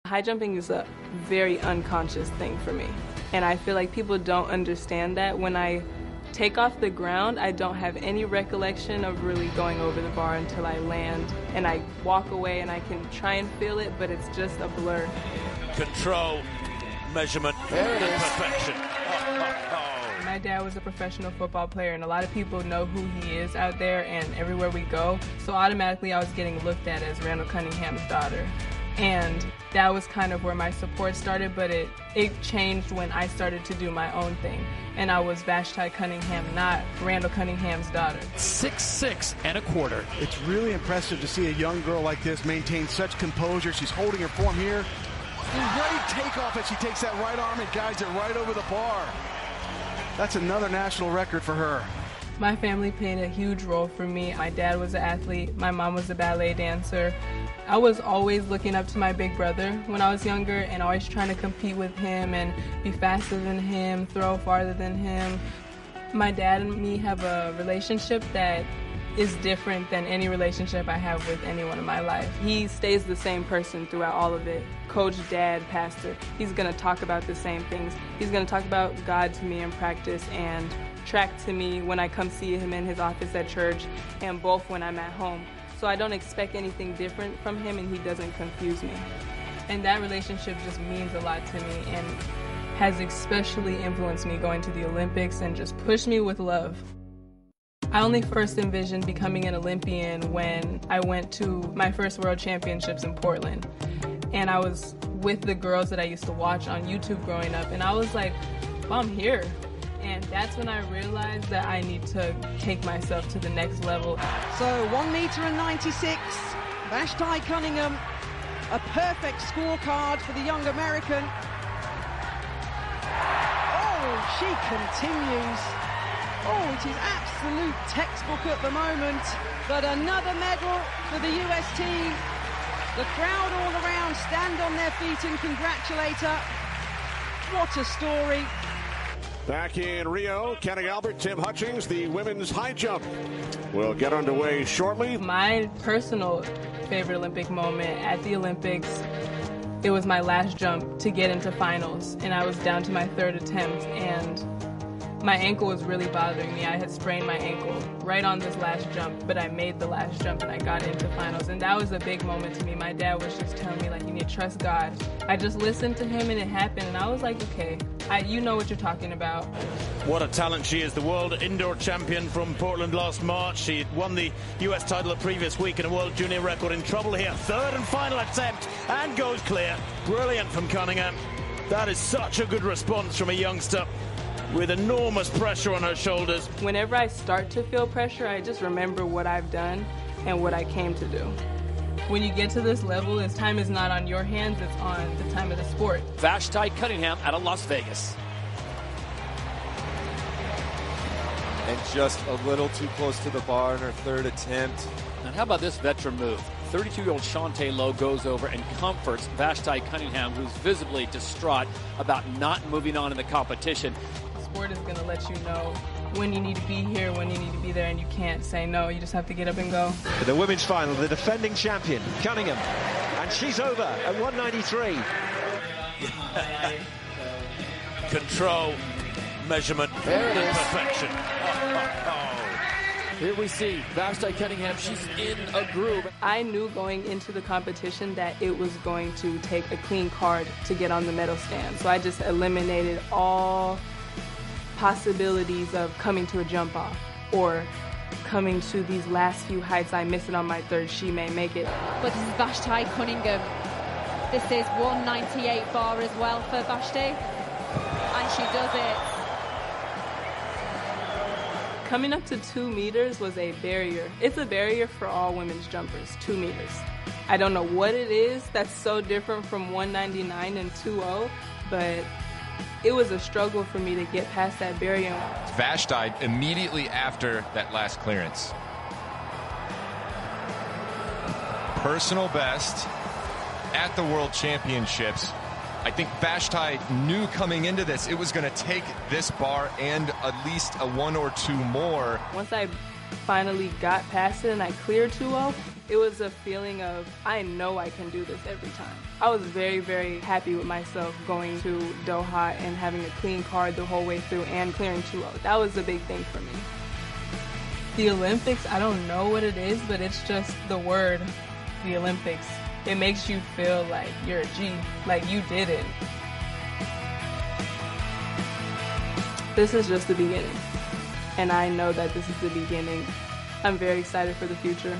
High jumping is a very unconscious thing for me, and I feel like people don't understand that. When I take off the ground, I don't have any recollection of really going over the bar until I land, and I walk away and I can try and feel it, but it's just a blur. Control, measurement, there it is. Perfection. My dad was a professional football player, and a lot of people know who he is out there and everywhere we go, so automatically I was getting looked at as Randall Cunningham's daughter. And that was kind of where my support started, but it changed when I started to do my own thing. And I was Vashti Cunningham, not Randall Cunningham's daughter. 6'6" and a quarter. It's really impressive to see a young girl like this maintain such composure. She's holding her form here. Great takeoff as she takes that right arm and guides it right over the bar. That's another national record for her. My family played a huge role for me. My dad was an athlete. My mom was a ballet dancer. I was always looking up to my big brother when I was younger and always trying to compete with him and be faster than him, throw farther than him. My dad and me have a relationship that is different than any relationship I have with anyone in my life. He stays the same person throughout all of it. Coach, dad, pastor. He's going to talk about the same things. He's going to talk about God to me in practice and track to me when I come see him in his office at church, and both when I'm at home. So I don't expect anything different from him, and he doesn't confuse me. And that relationship just means a lot to me and has especially influenced me going to the Olympics and just pushed me with love. I only first envisioned becoming an Olympian when I went to my first World Championships in Portland. And I was with the girls that I used to watch on YouTube growing up, and I was like, well, I'm here. And that's when I realized that I need to take myself to the next level. So 1.96 m, Vashti Cunningham, a perfect scorecard for the young American. Oh, she continues. Oh, it is absolute textbook at the moment. But another medal for the US team. The crowd all around stand on their feet and congratulate her. What a story. Back in Rio, Kenny Albert, Tim Hutchings, the women's high jump will get underway shortly. My personal favorite Olympic moment at the Olympics, it was my last jump to get into finals, and I was down to my third attempt, and my ankle was really bothering me. I had sprained my ankle right on this last jump, but I made the last jump and I got into finals, and that was a big moment to me. My dad was just telling me, like, you need to trust God. I just listened to him and it happened, and I was like, okay, you know what you're talking about. What a talent she is, the world indoor champion from Portland last March. She won the US title the previous week and a world junior record. In trouble here, third and final attempt, and goes clear. Brilliant from Cunningham. That is such a good response from a youngster with enormous pressure on her shoulders. Whenever I start to feel pressure, I just remember what I've done and what I came to do. When you get to this level, this time is not on your hands, it's on the time of the sport. Vashti Cunningham out of Las Vegas. And just a little too close to the bar in her third attempt. And how about this veteran move? 32-year-old Shantae Lowe goes over and comforts Vashti Cunningham, who's visibly distraught about not moving on in the competition. Sport is going to let you know when you need to be here, when you need to be there, and you can't say no. You just have to get up and go. For the women's final, the defending champion, Cunningham. And she's over at 193. Control, measurement, there it is. Perfection. Here we see Vashti Cunningham. She's in a groove. I knew going into the competition that it was going to take a clean card to get on the medal stand. So I just eliminated all possibilities of coming to a jump off or coming to these last few heights. I miss it on my third, she may make it. But this is Vashti Cunningham. This is 198 bar as well for Vashti, and she does it. Coming up to 2 meters was a barrier. It's a barrier for all women's jumpers, 2 meters. I don't know what it is that's so different from 199 and 2.0, but it was a struggle for me to get past that barrier. Vashti immediately after that last clearance. Personal best at the World Championships. I think Vashti knew coming into this it was going to take this bar and at least a 1 or 2 more. Once I finally got past it and I cleared 2.0, It was a feeling of, I know I can do this every time. I was very, very happy with myself going to Doha and having a clean card the whole way through and clearing 2-0. That was a big thing for me. The Olympics, I don't know what it is, but it's just the word, the Olympics. It makes you feel like you're a G, like you did it. This is just the beginning, and I know that this is the beginning. I'm very excited for the future.